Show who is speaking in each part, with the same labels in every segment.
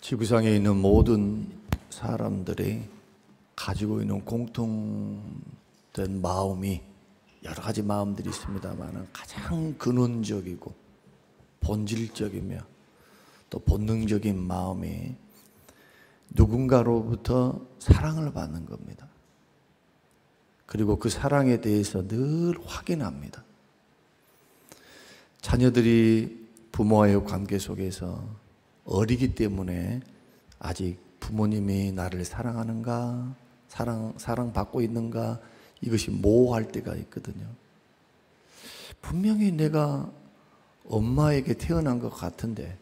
Speaker 1: 지구상에 있는 모든 사람들이 가지고 있는 공통된 마음이 여러 가지 마음들이 있습니다만 가장 근원적이고 본질적이며 또 본능적인 마음이 누군가로부터 사랑을 받는 겁니다. 그리고 그 사랑에 대해서 늘 확인합니다. 자녀들이 부모와의 관계 속에서 어리기 때문에 아직 부모님이 나를 사랑하는가, 사랑받고 있는가, 이것이 모호할 때가 있거든요. 분명히 내가 엄마에게 태어난 것 같은데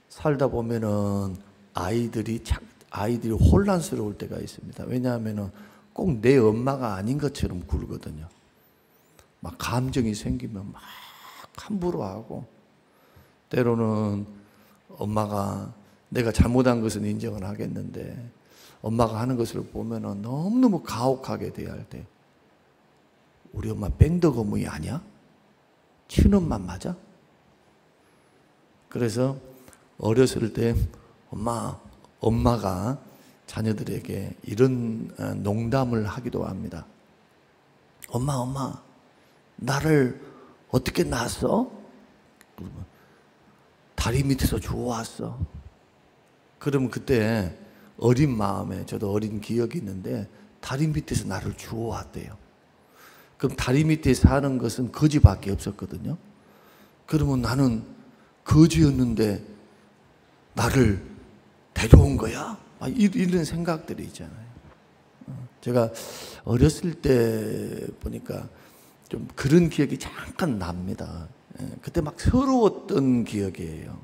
Speaker 1: 살다 보면은 아이들이 혼란스러울 때가 있습니다. 왜냐하면은 꼭 내 엄마가 아닌 것처럼 굴거든요. 막 감정이 생기면 막 함부로 하고, 때로는 엄마가 내가 잘못한 것은 인정을 하겠는데 엄마가 하는 것을 보면은 너무너무 가혹하게 대할 때, 우리 엄마 뺑덕어머니 아니야? 친엄마 맞아? 그래서 어렸을 때 엄마가 자녀들에게 이런 농담을 하기도 합니다. 엄마, 나를 어떻게 낳았어? 다리 밑에서 주워왔어. 그러면 그때 어린 마음에, 저도 어린 기억이 있는데 다리 밑에서 나를 주워왔대요. 그럼 다리 밑에 사는 것은 거지밖에 없었거든요. 그러면 나는 거지였는데 나를 데려온 거야? 이런 생각들이 있잖아요. 제가 어렸을 때 보니까 좀 그런 기억이 잠깐 납니다. 그때 막 서러웠던 기억이에요.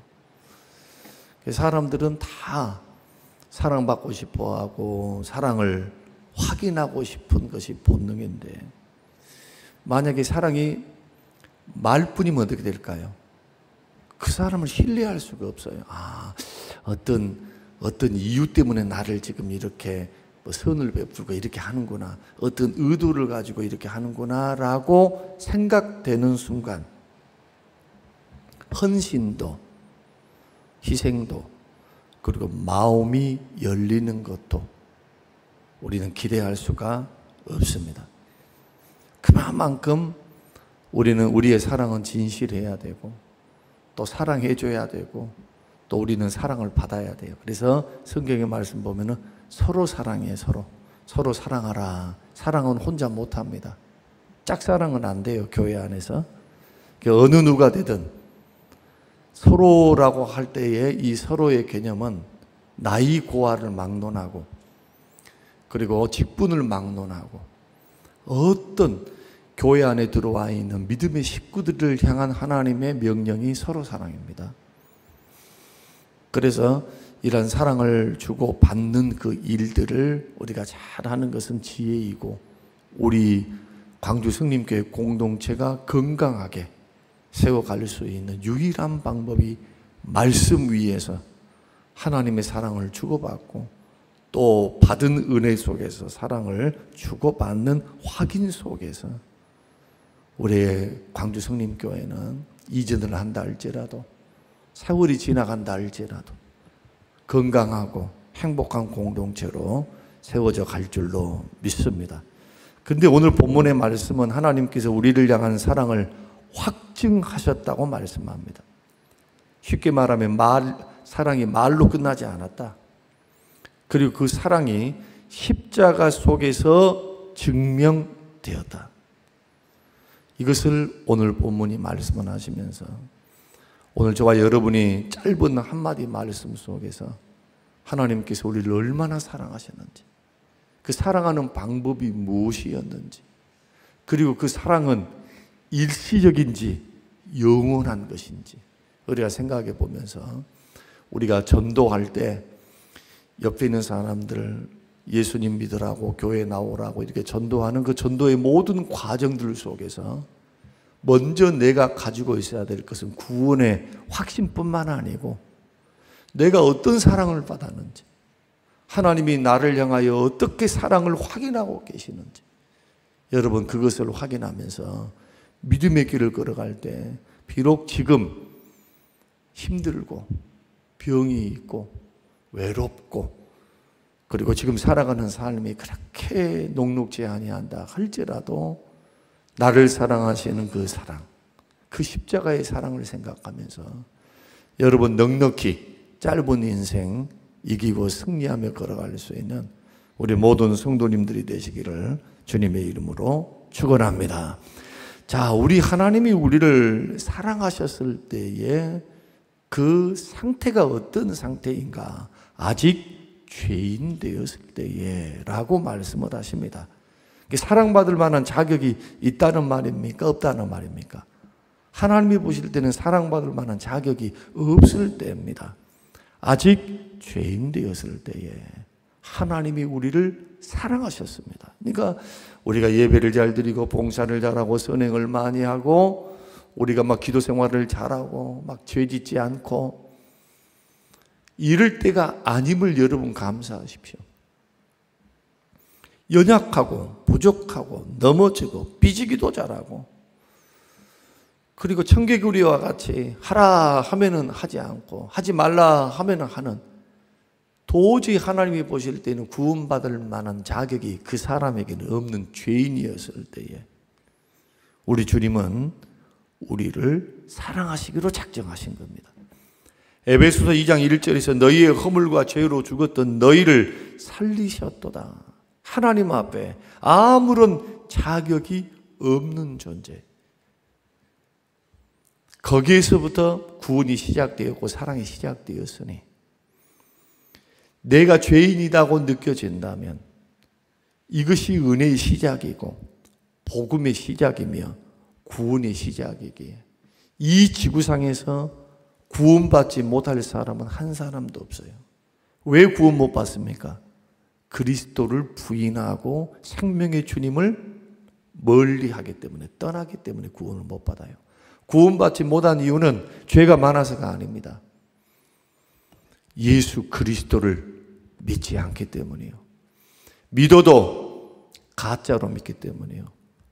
Speaker 1: 사람들은 다 사랑받고 싶어 하고 사랑을 확인하고 싶은 것이 본능인데, 만약에 사랑이 말뿐이면 어떻게 될까요? 그 사람을 신뢰할 수가 없어요. 어떤 이유 때문에 나를 지금 이렇게 선을 베풀고 이렇게 하는구나, 어떤 의도를 가지고 이렇게 하는구나 라고 생각되는 순간 헌신도, 희생도, 그리고 마음이 열리는 것도 우리는 기대할 수가 없습니다. 그만큼 우리는 우리의 사랑은 진실해야 되고 또 사랑해줘야 되고 또 우리는 사랑을 받아야 돼요. 그래서 성경의 말씀 보면은 서로 사랑해, 서로 사랑하라. 사랑은 혼자 못합니다. 짝사랑은 안 돼요, 교회 안에서. 어느 누가 되든 서로라고 할 때에 이 서로의 개념은 나이 고하를 막론하고, 그리고 직분을 막론하고, 어떤 교회 안에 들어와 있는 믿음의 식구들을 향한 하나님의 명령이 서로 사랑입니다. 그래서 이런 사랑을 주고 받는 그 일들을 우리가 잘하는 것은 지혜이고, 우리 광주 성림교회 공동체가 건강하게 세워갈 수 있는 유일한 방법이 말씀 위에서 하나님의 사랑을 주고받고 또 받은 은혜 속에서 사랑을 주고받는 확인 속에서, 우리의 광주 성림교회는 이전을 한다 할지라도, 세월이 지나간다 할지라도 건강하고 행복한 공동체로 세워져 갈 줄로 믿습니다. 그런데 오늘 본문의 말씀은 하나님께서 우리를 향한 사랑을 확증하셨다고 말씀합니다. 쉽게 말하면 사랑이 말로 끝나지 않았다. 그리고 그 사랑이 십자가 속에서 증명되었다. 이것을 오늘 본문이 말씀을 하시면서 오늘 저와 여러분이 짧은 한마디 말씀 속에서 하나님께서 우리를 얼마나 사랑하셨는지, 그 사랑하는 방법이 무엇이었는지, 그리고 그 사랑은 일시적인지 영원한 것인지 우리가 생각해 보면서, 우리가 전도할 때 옆에 있는 사람들을 예수님 믿으라고, 교회 나오라고 이렇게 전도하는 그 전도의 모든 과정들 속에서 먼저 내가 가지고 있어야 될 것은 구원의 확신뿐만 아니고 내가 어떤 사랑을 받았는지, 하나님이 나를 향하여 어떻게 사랑을 확인하고 계시는지, 여러분 그것을 확인하면서 믿음의 길을 걸어갈 때 비록 지금 힘들고 병이 있고 외롭고 그리고 지금 살아가는 삶이 그렇게 녹록지 아니한다 할지라도 나를 사랑하시는 그 사랑, 그 십자가의 사랑을 생각하면서 여러분 넉넉히 짧은 인생 이기고 승리하며 걸어갈 수 있는 우리 모든 성도님들이 되시기를 주님의 이름으로 축원합니다. 자, 우리 하나님이 우리를 사랑하셨을 때에 그 상태가 어떤 상태인가? 아직 죄인 되었을 때에 라고 말씀을 하십니다. 사랑받을 만한 자격이 있다는 말입니까? 없다는 말입니까? 하나님이 보실 때는 사랑받을 만한 자격이 없을 때입니다. 아직 죄인 되었을 때에 하나님이 우리를 사랑하셨습니다. 그러니까 우리가 예배를 잘 드리고 봉사를 잘하고 선행을 많이 하고 우리가 막 기도 생활을 잘하고 막 죄 짓지 않고 이럴 때가 아님을 여러분 감사하십시오. 연약하고 부족하고 넘어지고 삐지기도 잘하고 그리고 청개구리와 같이 하라 하면은 하지 않고 하지 말라 하면은 하는 도저히 하나님이 보실 때는 구원받을 만한 자격이 그 사람에게는 없는 죄인이었을 때에 우리 주님은 우리를 사랑하시기로 작정하신 겁니다. 에베소서 2장 1절에서 너희의 허물과 죄로 죽었던 너희를 살리셨도다. 하나님 앞에 아무런 자격이 없는 존재. 거기에서부터 구원이 시작되었고 사랑이 시작되었으니 내가 죄인이라고 느껴진다면 이것이 은혜의 시작이고 복음의 시작이며 구원의 시작이기에 이 지구상에서 구원받지 못할 사람은 한 사람도 없어요. 왜 구원 못 받습니까? 그리스도를 부인하고 생명의 주님을 멀리하기 때문에 떠나기 때문에 구원을 못 받아요. 구원받지 못한 이유는 죄가 많아서가 아닙니다. 예수 그리스도를 믿지 않기 때문이에요. 믿어도 가짜로 믿기 때문이에요.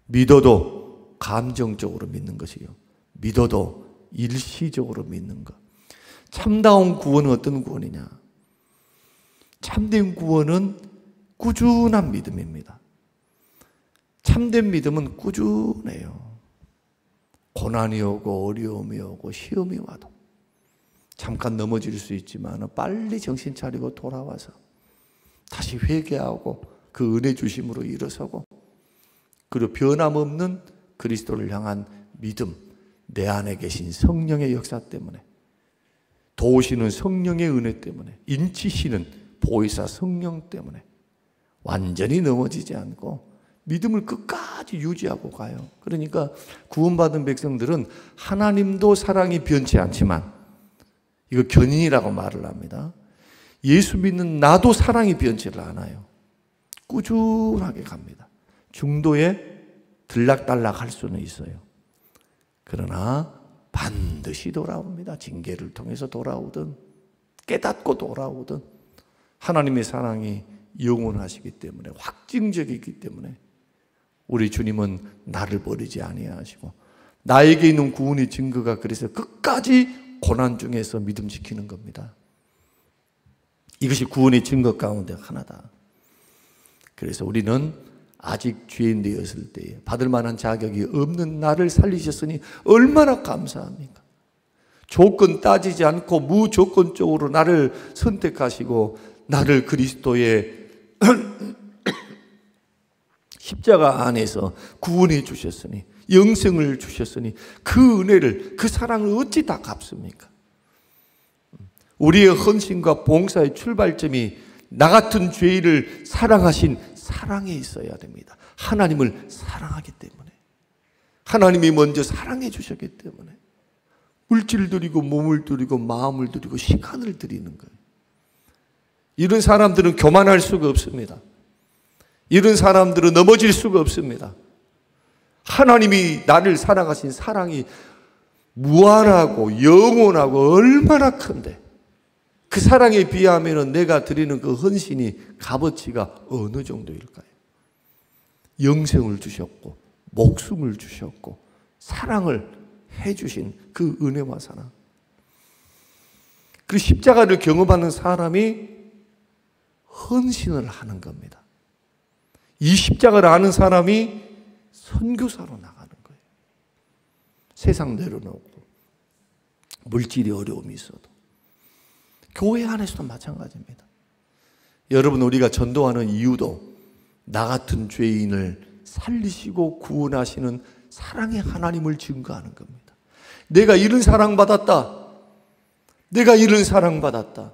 Speaker 1: 믿어도 감정적으로 믿는 것이요. 믿어도 일시적으로 믿는 것. 참다운 구원은 어떤 구원이냐? 참된 구원은 꾸준한 믿음입니다. 참된 믿음은 꾸준해요. 고난이 오고 어려움이 오고 시험이 와도 잠깐 넘어질 수 있지만 빨리 정신 차리고 돌아와서 다시 회개하고 그 은혜 주심으로 일어서고 그리고 변함없는 그리스도를 향한 믿음, 내 안에 계신 성령의 역사 때문에 도우시는 성령의 은혜 때문에 인치시는 보혜사 성령 때문에 완전히 넘어지지 않고 믿음을 끝까지 유지하고 가요. 그러니까 구원받은 백성들은 하나님도 사랑이 변치 않지만 이거 견인이라고 말을 합니다. 예수 믿는 나도 사랑이 변치를 않아요. 꾸준하게 갑니다. 중도에 들락달락 할 수는 있어요. 그러나 반드시 돌아옵니다. 징계를 통해서 돌아오든 깨닫고 돌아오든 하나님의 사랑이 영원하시기 때문에 확증적이기 때문에 우리 주님은 나를 버리지 아니하시고 나에게 있는 구원의 증거가 그래서 끝까지 고난 중에서 믿음 지키는 겁니다. 이것이 구원의 증거 가운데 하나다. 그래서 우리는 아직 죄인 되었을 때에 받을 만한 자격이 없는 나를 살리셨으니 얼마나 감사합니까? 조건 따지지 않고 무조건적으로 나를 선택하시고 나를 그리스도의 십자가 안에서 구원해 주셨으니 영생을 주셨으니 그 은혜를 그 사랑을 어찌 다 갚습니까? 우리의 헌신과 봉사의 출발점이 나 같은 죄인을 사랑하신 사랑에 있어야 됩니다. 하나님을 사랑하기 때문에 하나님이 먼저 사랑해 주셨기 때문에 물질을 드리고 몸을 드리고 마음을 드리고 시간을 드리는 거예요. 이런 사람들은 교만할 수가 없습니다. 이런 사람들은 넘어질 수가 없습니다. 하나님이 나를 사랑하신 사랑이 무한하고 영원하고 얼마나 큰데 그 사랑에 비하면 내가 드리는 그 헌신이 값어치가 어느 정도일까요? 영생을 주셨고 목숨을 주셨고 사랑을 해주신 그 은혜와 사랑. 그 십자가를 경험하는 사람이 헌신을 하는 겁니다. 이 십자가를 아는 사람이 선교사로 나가는 거예요. 세상 내려놓고 물질이 어려움이 있어도. 교회 안에서도 마찬가지입니다. 여러분, 우리가 전도하는 이유도 나 같은 죄인을 살리시고 구원하시는 사랑의 하나님을 증거하는 겁니다. 내가 이런 사랑받았다. 내가 이런 사랑받았다.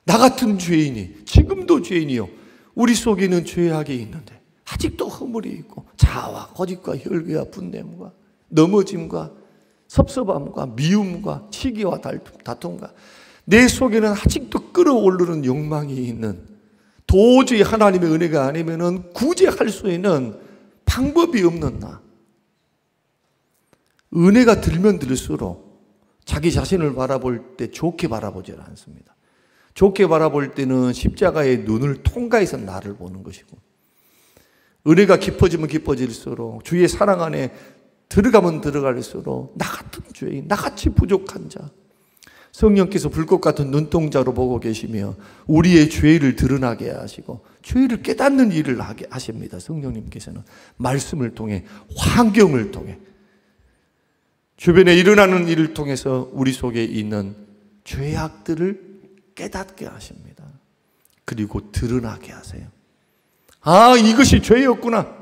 Speaker 1: 나 같은 죄인이, 지금도 죄인이요, 우리 속에는 죄악이 있는데 아직도 허물이 있고 자아와 거짓과 혈기와 분냄과 넘어짐과 섭섭함과 미움과 시기와 다툼과 내 속에는 아직도 끓어오르는 욕망이 있는, 도저히 하나님의 은혜가 아니면 구제할 수 있는 방법이 없는 나. 은혜가 들면 들수록 자기 자신을 바라볼 때 좋게 바라보지 않습니다. 좋게 바라볼 때는 십자가의 눈을 통과해서 나를 보는 것이고, 은혜가 깊어지면 깊어질수록, 주의 사랑 안에 들어가면 들어갈수록 나 같은 죄인, 나같이 부족한 자, 성령께서 불꽃 같은 눈동자로 보고 계시며 우리의 죄를 드러나게 하시고 죄를 깨닫는 일을 하게 하십니다. 성령님께서는 말씀을 통해, 환경을 통해, 주변에 일어나는 일을 통해서 우리 속에 있는 죄악들을 깨닫게 하십니다. 그리고 드러나게 하세요. 아, 이것이 죄였구나.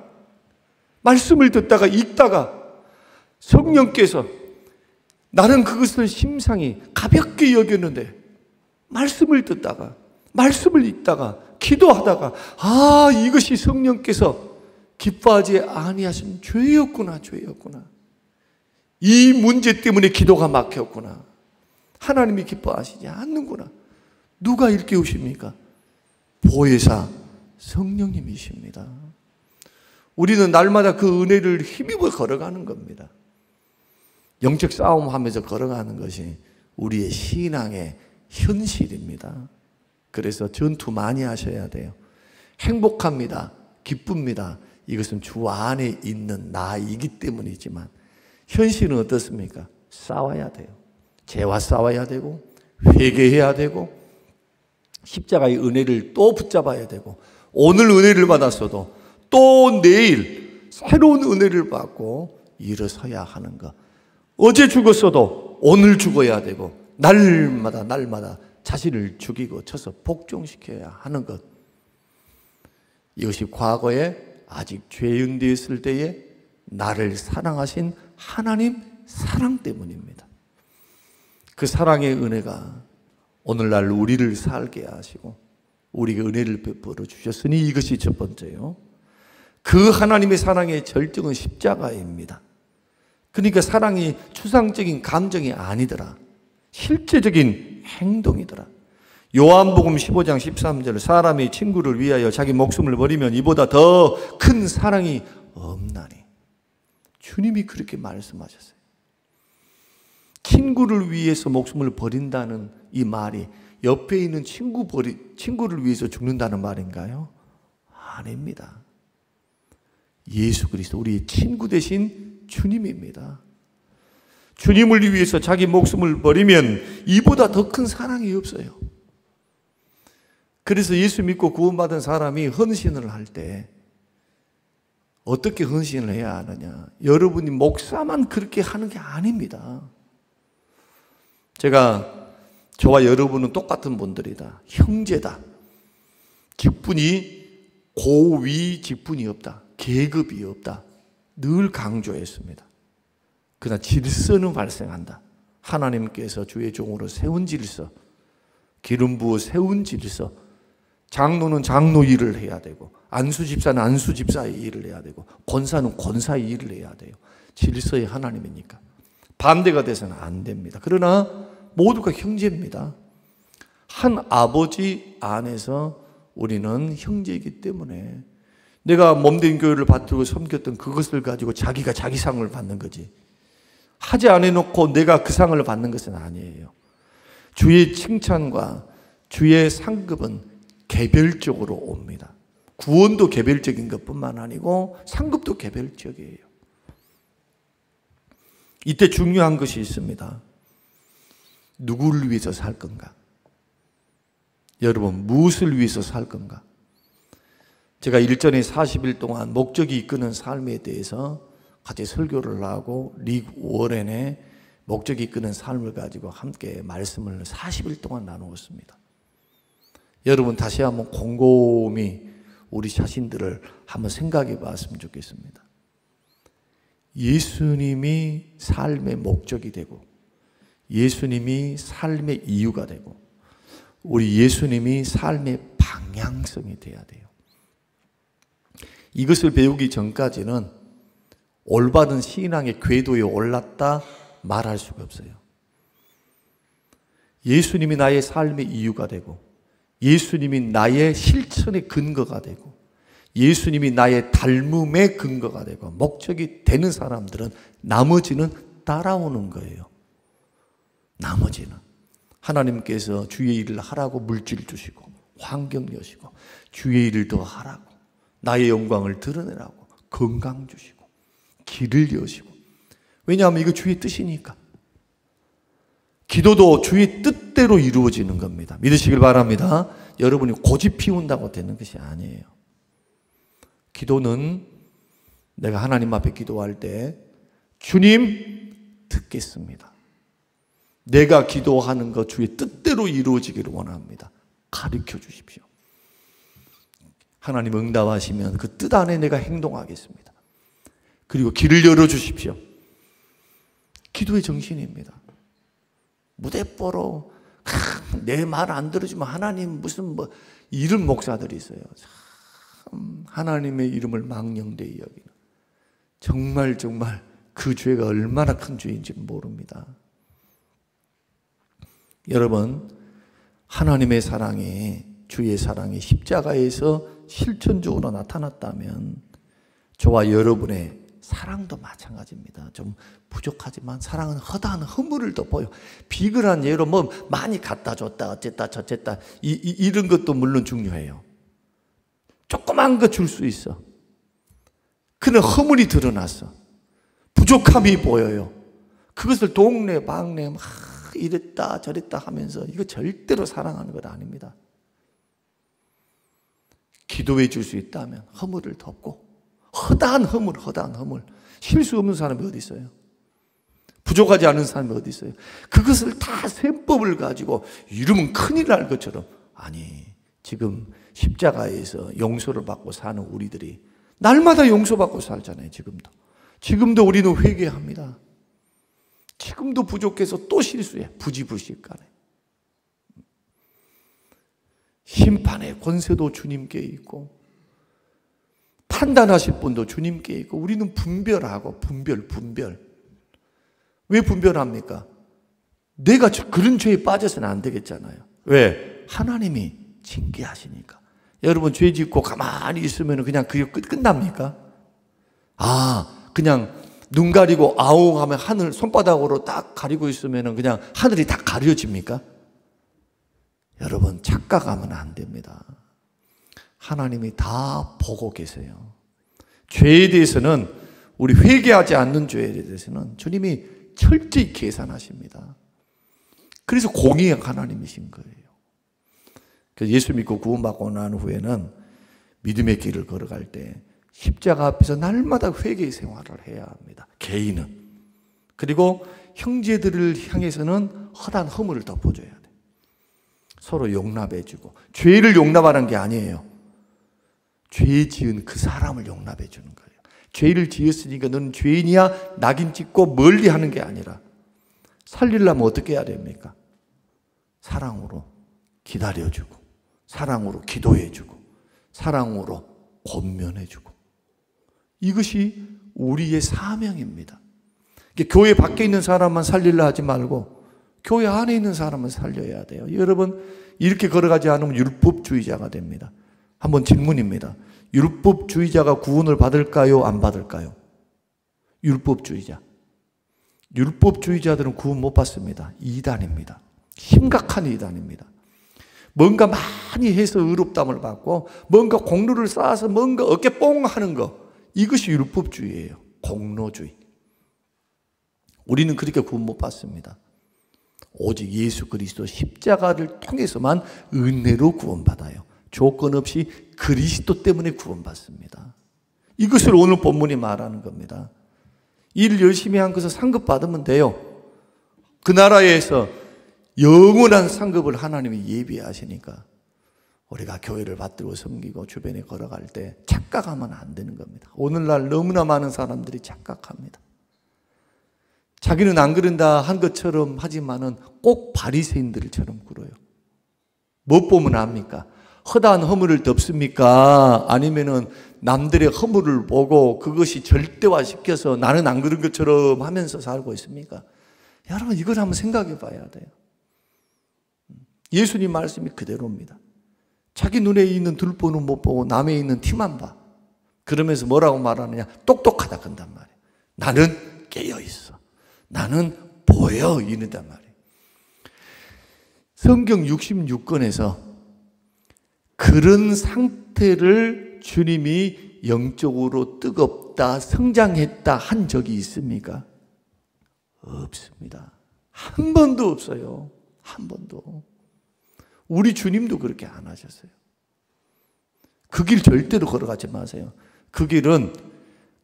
Speaker 1: 말씀을 듣다가 읽다가 성령께서, 나는 그것을 심상히 가볍게 여겼는데 말씀을 듣다가, 말씀을 읽다가, 기도하다가, 아, 이것이 성령께서 기뻐하지 아니하신 죄였구나, 죄였구나. 이 문제 때문에 기도가 막혔구나. 하나님이 기뻐하시지 않는구나. 누가 일깨우십니까? 보혜사 성령님이십니다. 우리는 날마다 그 은혜를 힘입어 걸어가는 겁니다. 영적 싸움하면서 걸어가는 것이 우리의 신앙의 현실입니다. 그래서 전투 많이 하셔야 돼요. 행복합니다. 기쁩니다. 이것은 주 안에 있는 나이기 때문이지만 현실은 어떻습니까? 싸워야 돼요. 죄와 싸워야 되고 회개해야 되고 십자가의 은혜를 또 붙잡아야 되고, 오늘 은혜를 받았어도 또 내일 새로운 은혜를 받고 일어서야 하는 것. 어제 죽었어도 오늘 죽어야 되고 날마다 자신을 죽이고 쳐서 복종시켜야 하는 것. 이것이 과거에 아직 죄인 되었을 때에 나를 사랑하신 하나님 사랑 때문입니다. 그 사랑의 은혜가 오늘날 우리를 살게 하시고 우리에게 은혜를 베풀어 주셨으니 이것이 첫 번째요. 그 하나님의 사랑의 절정은 십자가입니다. 그러니까 사랑이 추상적인 감정이 아니더라. 실제적인 행동이더라. 요한복음 15장 13절, 사람이 친구를 위하여 자기 목숨을 버리면 이보다 더 큰 사랑이 없나니. 주님이 그렇게 말씀하셨어요. 친구를 위해서 목숨을 버린다는 이 말이 옆에 있는 친구를 위해서 죽는다는 말인가요? 아닙니다. 예수 그리스도, 우리의 친구 되신 주님입니다. 주님을 위해서 자기 목숨을 버리면 이보다 더 큰 사랑이 없어요. 그래서 예수 믿고 구원받은 사람이 헌신을 할 때 어떻게 헌신을 해야 하느냐? 여러분이 목사만 그렇게 하는 게 아닙니다. 저와 여러분은 똑같은 분들이다. 형제다. 직분이 고위 직분이 없다. 계급이 없다. 늘 강조했습니다. 그러나 질서는 발생한다. 하나님께서 주의 종으로 세운 질서, 기름 부어 세운 질서, 장로는 장로 일을 해야 되고, 안수집사는 안수집사의 일을 해야 되고, 권사는 권사의 일을 해야 돼요. 질서의 하나님이니까. 반대가 돼서는 안 됩니다. 그러나 모두가 형제입니다. 한 아버지 안에서 우리는 형제이기 때문에 내가 몸된 교회를 받들고 섬겼던 그것을 가지고 자기가 자기 상을 받는 거지, 하지 않아놓고 내가 그 상을 받는 것은 아니에요. 주의 칭찬과 주의 상급은 개별적으로 옵니다. 구원도 개별적인 것뿐만 아니고 상급도 개별적이에요. 이때 중요한 것이 있습니다. 누구를 위해서 살 건가? 여러분, 무엇을 위해서 살 건가? 제가 일전에 40일 동안 목적이 이끄는 삶에 대해서 같이 설교를 하고 릭 워렌의 목적이 이끄는 삶을 가지고 함께 말씀을 40일 동안 나누었습니다. 여러분, 다시 한번 곰곰이 우리 자신들을 한번 생각해 봤으면 좋겠습니다. 예수님이 삶의 목적이 되고 예수님이 삶의 이유가 되고 우리 예수님이 삶의 방향성이 돼야 돼요. 이것을 배우기 전까지는 올바른 신앙의 궤도에 올랐다 말할 수가 없어요. 예수님이 나의 삶의 이유가 되고 예수님이 나의 실천의 근거가 되고 예수님이 나의 닮음의 근거가 되고 목적이 되는 사람들은 나머지는 따라오는 거예요. 나머지는 하나님께서 주의 일을 하라고 물질 주시고 환경 여시고 주의 일을 더 하라고 나의 영광을 드러내라고 건강 주시고 길을 여시고, 왜냐하면 이거 주의 뜻이니까. 기도도 주의 뜻대로 이루어지는 겁니다. 믿으시길 바랍니다. 여러분이 고집 피운다고 되는 것이 아니에요. 기도는 내가 하나님 앞에 기도할 때 주님 듣겠습니다. 내가 기도하는 것 주의 뜻대로 이루어지기를 원합니다. 가르쳐 주십시오. 하나님 응답하시면 그 뜻 안에 내가 행동하겠습니다. 그리고 길을 열어주십시오. 기도의 정신입니다. 무대뽀로 내 말 안 들어주면 하나님 무슨 이런 목사들이 있어요. 참 하나님의 이름을 망령되이 여기는, 정말 그 죄가 얼마나 큰 죄인지 모릅니다. 여러분, 하나님의 사랑이, 주의 사랑이 십자가에서 실천적으로 나타났다면 저와 여러분의 사랑도 마찬가지입니다. 좀 부족하지만 사랑은 허다한 허물을 덮어요. 비근한 예로 많이 갖다 줬다 어쨌다 저쨌다 이런 것도 물론 중요해요. 조그만 거 줄 수 있어. 그는 허물이 드러났어. 부족함이 보여요. 그것을 동네 방네 막 이랬다 저랬다 하면서 이거 절대로 사랑하는 것 아닙니다. 기도해 줄 수 있다면 허물을 덮고, 허다한 허물. 실수 없는 사람이 어디 있어요? 부족하지 않은 사람이 어디 있어요? 그것을 다 셈법을 가지고 이러면 큰일 날 것처럼, 아니, 지금 십자가에서 용서를 받고 사는 우리들이 날마다 용서받고 살잖아요. 지금도 우리는 회개합니다. 지금도 부족해서 또 실수해. 부지불식간에. 심판의 권세도 주님께 있고 판단하실 분도 주님께 있고 우리는 분별하고 분별. 왜 분별합니까? 내가 그런 죄에 빠져서는 안 되겠잖아요. 왜? 하나님이 징계하시니까. 여러분, 죄 짓고 가만히 있으면 그냥 그게 끝납니까? 그냥 눈 가리고 아웅 하면 하늘 손바닥으로 딱 가리고 있으면 그냥 하늘이 다 가려집니까? 여러분, 착각하면 안 됩니다. 하나님이 다 보고 계세요. 죄에 대해서는, 우리 회개하지 않는 죄에 대해서는 주님이 철저히 계산하십니다. 그래서 공의의 하나님이신 거예요. 그래서 예수 믿고 구원받고 난 후에는 믿음의 길을 걸어갈 때 십자가 앞에서 날마다 회개 생활을 해야 합니다. 개인은. 그리고 형제들을 향해서는 허다한 허물을 덮어줘야 돼요. 서로 용납해주고, 죄를 용납하는 게 아니에요. 죄 지은 그 사람을 용납해 주는 거예요. 죄를 지었으니까 너는 죄인이야 낙인 찍고 멀리 하는 게 아니라, 살리려면 어떻게 해야 됩니까? 사랑으로 기다려주고, 사랑으로 기도해주고, 사랑으로 권면해주고, 이것이 우리의 사명입니다. 교회 밖에 있는 사람만 살리려 하지 말고 교회 안에 있는 사람은 살려야 돼요. 여러분, 이렇게 걸어가지 않으면 율법주의자가 됩니다. 한번 질문입니다. 율법주의자가 구원을 받을까요? 안 받을까요? 율법주의자들은 구원 못 받습니다. 이단입니다. 심각한 이단입니다. 뭔가 많이 해서 의롭다함을 받고 뭔가 공로를 쌓아서 뭔가 어깨 뽕 하는 거, 이것이 율법주의예요. 공로주의. 우리는 그렇게 구원 못 받습니다. 오직 예수 그리스도 십자가를 통해서만 은혜로 구원받아요. 조건 없이 그리스도 때문에 구원받습니다. 이것을 오늘 본문이 말하는 겁니다. 일 열심히 한 것을 상급 받으면 돼요. 그 나라에서 영원한 상급을 하나님이 예비하시니까 우리가 교회를 받들고 섬기고 주변에 걸어갈 때 착각하면 안 되는 겁니다. 오늘날 너무나 많은 사람들이 착각합니다. 자기는 안 그런다 한 것처럼 하지만은 꼭 바리새인들처럼 굴어요. 못 보면 압니까? 허다한 허물을 덮습니까? 아니면은 남들의 허물을 보고 그것이 절대화시켜서 나는 안 그런 것처럼 하면서 살고 있습니까? 여러분, 이걸 한번 생각해 봐야 돼요. 예수님 말씀이 그대로입니다. 자기 눈에 있는 들보는 못 보고 남에 있는 티만 봐. 그러면서 뭐라고 말하느냐? 똑똑하다 그런단 말이에요. 나는 깨어 있어. 나는 보여 이런단 말이에요. 성경 66권에서 그런 상태를 주님이 영적으로 뜨겁다, 성장했다 한 적이 있습니까? 없습니다. 한 번도 없어요. 한 번도. 우리 주님도 그렇게 안 하셨어요. 그 길 절대로 걸어가지 마세요. 그 길은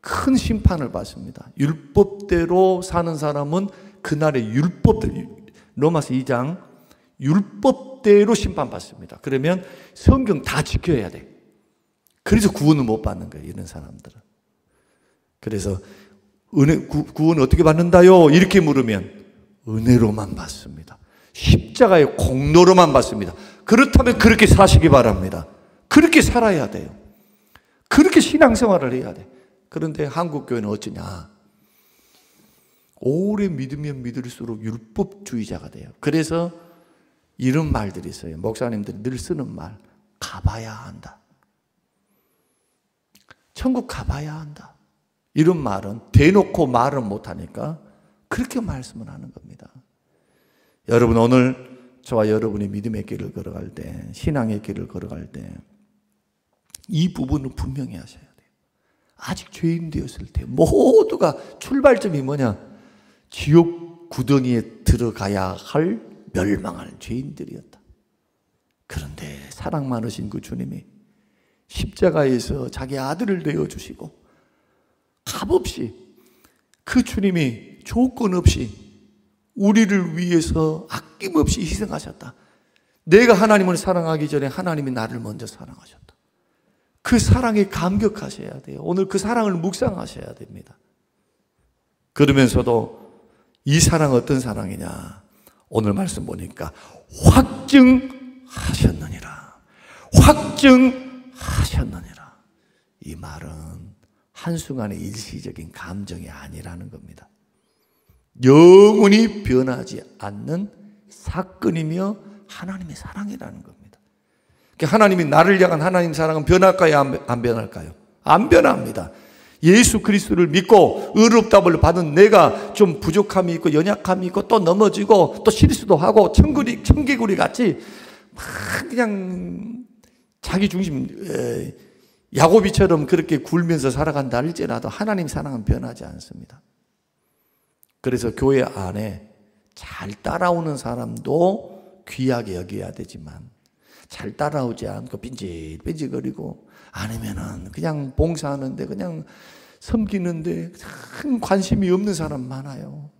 Speaker 1: 큰 심판을 받습니다. 율법대로 사는 사람은 그날의 율법대로, 로마서 2장 율법대로 심판받습니다. 그러면 성경 다 지켜야 돼. 그래서 구원을 못 받는 거예요, 이런 사람들은. 그래서 구원 어떻게 받는다요? 이렇게 물으면 은혜로만 받습니다. 십자가의 공로로만 받습니다. 그렇다면 그렇게 사시기 바랍니다. 그렇게 살아야 돼요. 그렇게 신앙생활을 해야 돼. 그런데 한국교회는 어쩌냐? 오래 믿으면 믿을수록 율법주의자가 돼요. 그래서 이런 말들이 있어요. 목사님들이 늘 쓰는 말, 가봐야 한다. 천국 가봐야 한다. 이런 말은 대놓고 말은 못하니까 그렇게 말씀을 하는 겁니다. 여러분, 오늘 저와 여러분이 믿음의 길을 걸어갈 때, 신앙의 길을 걸어갈 때 이 부분을 분명히 하셔야 돼요. 아직 죄인 되었을 때 모두가 출발점이 뭐냐? 지옥 구덩이에 들어가야 할 멸망할 죄인들이었다. 그런데 사랑 많으신 그 주님이 십자가에서 자기 아들을 내어주시고 값없이 그 주님이 조건 없이 우리를 위해서 아낌없이 희생하셨다. 내가 하나님을 사랑하기 전에 하나님이 나를 먼저 사랑하셨다. 그 사랑에 감격하셔야 돼요. 오늘 그 사랑을 묵상하셔야 됩니다. 그러면서도 이 사랑 어떤 사랑이냐? 오늘 말씀 보니까 확증하셨느니라. 확증하셨느니라. 이 말은 한순간의 일시적인 감정이 아니라는 겁니다. 영원히 변하지 않는 사건이며 하나님의 사랑이라는 겁니다. 하나님이 나를 향한 하나님 사랑은 변할까요? 안 변할까요? 안 변합니다. 예수 그리스도를 믿고 의롭다함을 받은 내가 좀 부족함이 있고 연약함이 있고 또 넘어지고 또 실수도 하고 청개구리 같이 막 그냥 자기 중심 야고비처럼 그렇게 굴면서 살아간다 할지라도 하나님 사랑은 변하지 않습니다. 그래서 교회 안에 잘 따라오는 사람도 귀하게 여겨야 되지만 잘 따라오지 않고 빈질빈질거리고 아니면은 그냥 봉사하는데 그냥 섬기는데 큰 관심이 없는 사람 많아요.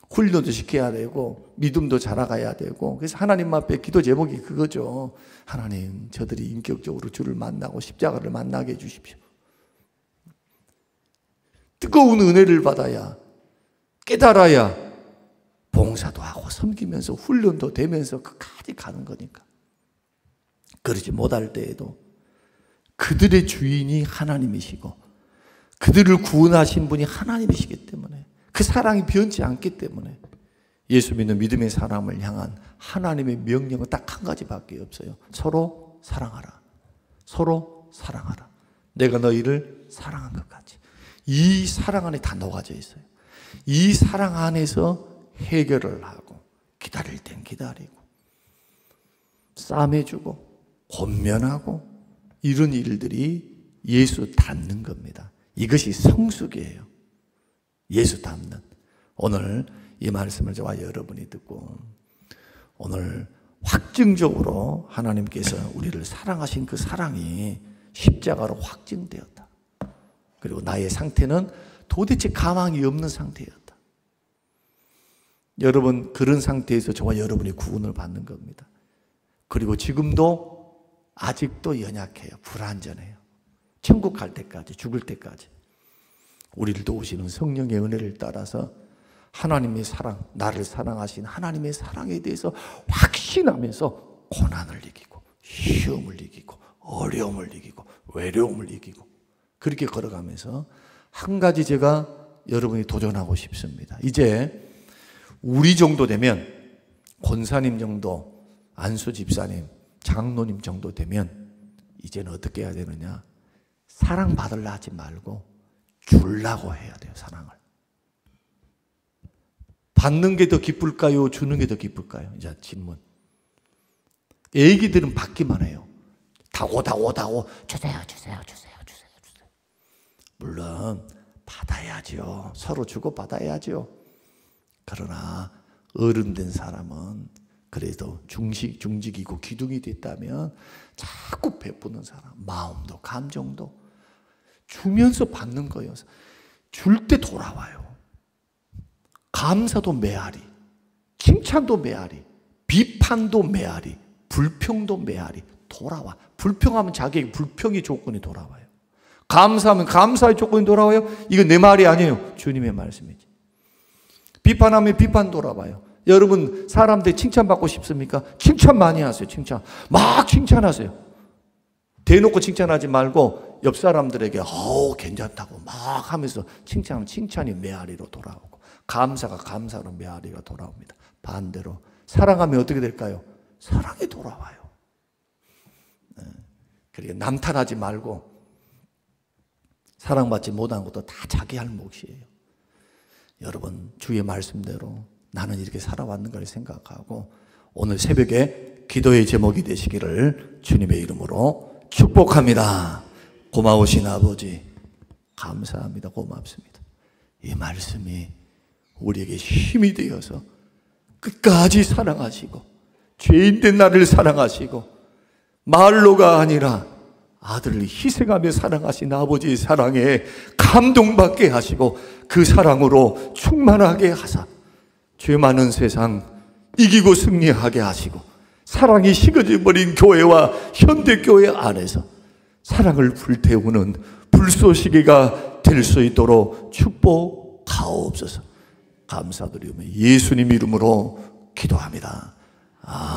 Speaker 1: 훈련도 시켜야 되고 믿음도 자라가야 되고 그래서 하나님 앞에 기도 제목이 그거죠. 하나님, 저들이 인격적으로 주를 만나고 십자가를 만나게 해주십시오. 뜨거운 은혜를 받아야 깨달아야 봉사도 하고 섬기면서 훈련도 되면서 끝까지 가는 거니까. 그러지 못할 때에도 그들의 주인이 하나님이시고 그들을 구원하신 분이 하나님이시기 때문에 그 사랑이 변치 않기 때문에 예수 믿는 믿음의 사람을 향한 하나님의 명령은 딱 한 가지밖에 없어요. 서로 사랑하라. 서로 사랑하라. 내가 너희를 사랑한 것 같이. 이 사랑 안에 다 녹아져 있어요. 이 사랑 안에서 해결을 하고 기다릴 땐 기다리고 싸매주고 권면하고 이런 일들이 예수 닮는 겁니다. 이것이 성숙이에요. 예수 닮는. 오늘 이 말씀을 저와 여러분이 듣고 오늘 확증적으로 하나님께서 우리를 사랑하신 그 사랑이 십자가로 확증되었다. 그리고 나의 상태는 도대체 가망이 없는 상태였다. 여러분, 그런 상태에서 저와 여러분이 구원을 받는 겁니다. 그리고 지금도 아직도 연약해요. 불완전해요. 천국 갈 때까지, 죽을 때까지 우리를 도우시는 성령의 은혜를 따라서 하나님의 사랑, 나를 사랑하신 하나님의 사랑에 대해서 확신하면서 고난을 이기고 시험을 이기고 어려움을 이기고 외로움을 이기고 그렇게 걸어가면서 한 가지 제가 여러분이 도전하고 싶습니다. 이제 우리 정도 되면, 권사님 정도, 안수 집사님, 장로님 정도 되면 이제는 어떻게 해야 되느냐? 사랑받으려 하지 말고 주려고 해야 돼요. 사랑을. 받는 게 더 기쁠까요? 주는 게 더 기쁠까요? 이제 질문. 애기들은 받기만 해요. 다고 주세요. 물론 받아야죠. 서로 주고 받아야죠. 그러나 어른 된 사람은 그래도 중직이고 기둥이 됐다면 자꾸 베푸는 사람, 마음도 감정도 주면서 받는 거예요. 줄 때 돌아와요. 감사도 메아리, 칭찬도 메아리, 비판도 메아리, 불평도 메아리 돌아와. 불평하면 자기에게 불평의 조건이 돌아와요. 감사하면 감사의 조건이 돌아와요. 이건 내 말이 아니에요. 주님의 말씀이지. 비판하면 비판 돌아와요. 여러분, 사람들 칭찬받고 싶습니까? 칭찬 많이 하세요. 칭찬. 막 칭찬하세요. 대놓고 칭찬하지 말고 옆 사람들에게 괜찮다고 막 하면서 칭찬하면 칭찬이 메아리로 돌아오고, 감사가 감사로 메아리가 돌아옵니다. 반대로 사랑하면 어떻게 될까요? 사랑이 돌아와요. 그러니까 남탓하지 말고, 사랑받지 못한 것도 다 자기 할 몫이에요. 여러분, 주의 말씀대로 나는 이렇게 살아왔는 걸 생각하고 오늘 새벽에 기도의 제목이 되시기를 주님의 이름으로 축복합니다. 고마우신 아버지, 감사합니다. 고맙습니다. 이 말씀이 우리에게 힘이 되어서 끝까지 사랑하시고, 죄인된 나를 사랑하시고, 말로가 아니라 아들을 희생하며 사랑하신 아버지의 사랑에 감동받게 하시고 그 사랑으로 충만하게 하사 죄 많은 세상 이기고 승리하게 하시고, 사랑이 식어져 버린 교회와 현대교회 안에서 사랑을 불태우는 불쏘시개가 될 수 있도록 축복하옵소서. 감사드리며 예수님 이름으로 기도합니다. 아멘.